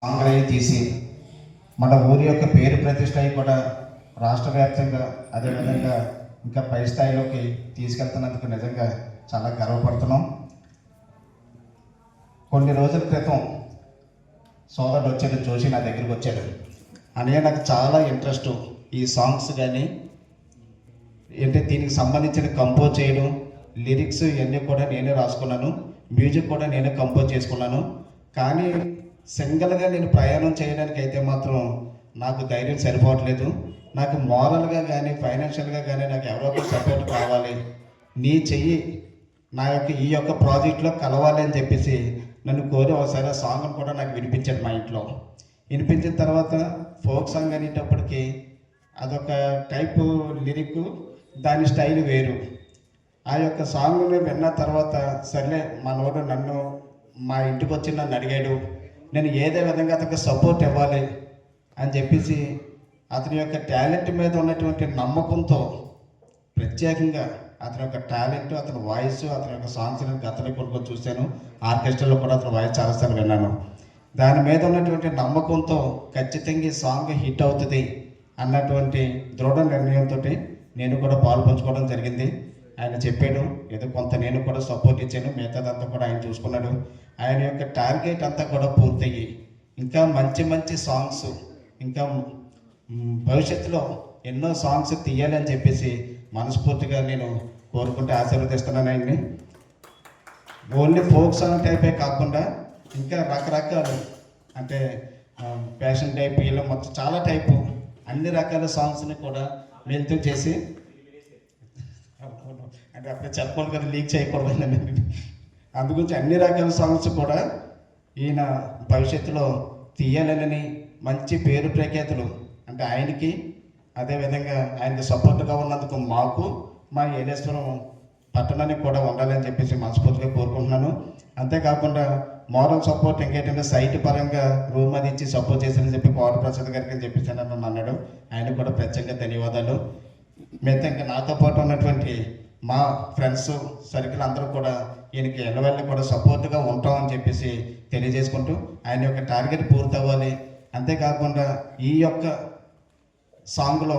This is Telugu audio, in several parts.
సాంగ్ తీసి మన ఊరి యొక్క పేరు ప్రతిష్ట కూడా రాష్ట్ర వ్యాప్తంగా అదేవిధంగా ఇంకా పై స్థాయిలోకి తీసుకెళ్తున్నందుకు నిజంగా చాలా గర్వపడుతున్నాం. కొన్ని రోజుల క్రితం సోదరుడు వచ్చాడు, చూసి నా దగ్గరికి వచ్చాడు. అనే నాకు చాలా ఇంట్రెస్ట్ ఈ సాంగ్స్ కానీ అంటే దీనికి సంబంధించిన కంపోజ్ చేయడం, లిరిక్స్ ఇవన్నీ కూడా నేనే రాసుకున్నాను, మ్యూజిక్ కూడా నేనే కంపోజ్ చేసుకున్నాను. కానీ సింగిల్గా నేను ప్రయాణం చేయడానికి అయితే మాత్రం నాకు ధైర్యం సరిపోవట్లేదు. నాకు మోరల్గా కానీ ఫైనాన్షియల్గా కానీ నాకు ఎవరో ఒకరు సపోర్ట్ కావాలి, నీ చెయ్యి నా యొక్క ఈ యొక్క ప్రాజెక్ట్లో కలవాలి అని చెప్పేసి నన్ను కోరి ఒకసారి ఆ సాంగ్ను కూడా నాకు వినిపించాడు మా ఇంట్లో. వినిపించిన తర్వాత ఫోక్ సాంగ్ అనేటప్పటికీ అదొక టైపు లిరిక్, దాని స్టైల్ వేరు. ఆ యొక్క సాంగ్ని విన్న తర్వాత సర్లే మనోడు నన్ను మా ఇంటికి వచ్చి నన్ను అడిగాడు, నేను ఏదే విధంగా అతనికి సపోర్ట్ ఇవ్వాలి అని చెప్పేసి అతని యొక్క టాలెంట్ మీద ఉన్నటువంటి నమ్మకంతో ప్రత్యేకంగా అతని యొక్క టాలెంట్, అతని వాయిస్, అతని యొక్క సాంగ్స్ గతంలో కొనుక్కొని చూశాను. ఆర్కెస్ట్రాలో కూడా అతని వాయిస్ చాలాసార్లు విన్నాను. దాని మీద ఉన్నటువంటి నమ్మకంతో ఖచ్చితంగా ఈ సాంగ్ హిట్ అవుతుంది అన్నటువంటి దృఢ నిర్ణయంతో నేను కూడా పాలు పంచుకోవడం జరిగింది. ఆయన చెప్పాడు, ఏదో కొంత నేను కూడా సపోర్ట్ ఇచ్చాను, మిగతాదంతా కూడా ఆయన చూసుకున్నాడు. ఆయన యొక్క టార్గెట్ అంతా కూడా పూర్తయ్యి ఇంకా మంచి మంచి సాంగ్స్ ఇంకా భవిష్యత్తులో ఎన్నో సాంగ్స్ తీయాలని చెప్పేసి మనస్ఫూర్తిగా నేను కోరుకుంటే ఆశీర్వదిస్తున్నాను ఆయన్ని. ఓన్లీ ఫోక్ సాంగ్ టైపే కాకుండా ఇంకా రకరకాలు అంటే ఫ్యాషన్ టైప్ ఇలా మొత్తం చాలా టైపు అన్ని రకాల సాంగ్స్ని కూడా వెళ్తూ చేసి అంటే అప్పుడు చెప్పకూడదు కదా, లీక్ చేయకూడదు. అందుగురించి అన్ని రకాల సాంగ్స్ కూడా ఈయన భవిష్యత్తులో తీయాలని మంచి పేరు ప్రఖ్యాతులు అంటే ఆయనకి, అదేవిధంగా ఆయనకి సపోర్ట్గా ఉన్నందుకు మాకు, మా ఏలేశ్వరం పట్టణానికి కూడా ఉండాలని చెప్పేసి మనస్ఫూర్తిగా కోరుకుంటున్నాను. అంతేకాకుండా మోరల్ సపోర్ట్ ఇంకేంటంటే సైట్ పరంగా రూమ్ అది ఇచ్చి సపోర్ట్ చేశారని చెప్పి కోట ప్రసాద్ గారికి అని చెప్పేసి నన్ను అన్నాడు. ఆయన కూడా ప్రత్యేకంగా ధన్యవాదాలు. మిగతా ఇంకా నాతో పాటు ఉన్నటువంటి మా ఫ్రెండ్స్ సర్కిల్ అందరూ కూడా ఈయనకి ఎల్లవెళ్ళ కూడా సపోర్ట్గా ఉంటామని చెప్పేసి తెలియజేసుకుంటూ ఆయన యొక్క టార్గెట్ పూర్తవ్వాలి. అంతేకాకుండా ఈ యొక్క సాంగ్లో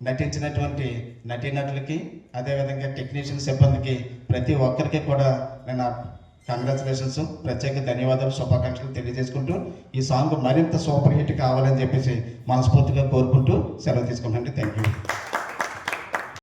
నటించినటువంటి నటీనటులకి, అదేవిధంగా టెక్నీషియన్ సిబ్బందికి ప్రతి ఒక్కరికి కూడా నేను కంగ్రాచులేషన్స్, ప్రత్యేక ధన్యవాదాలు, శుభాకాంక్షలు తెలియజేసుకుంటూ ఈ సాంగ్ మరింత సూపర్ హిట్ కావాలని చెప్పేసి మనస్ఫూర్తిగా కోరుకుంటూ సెలవు తీసుకుంటాను. Thank you.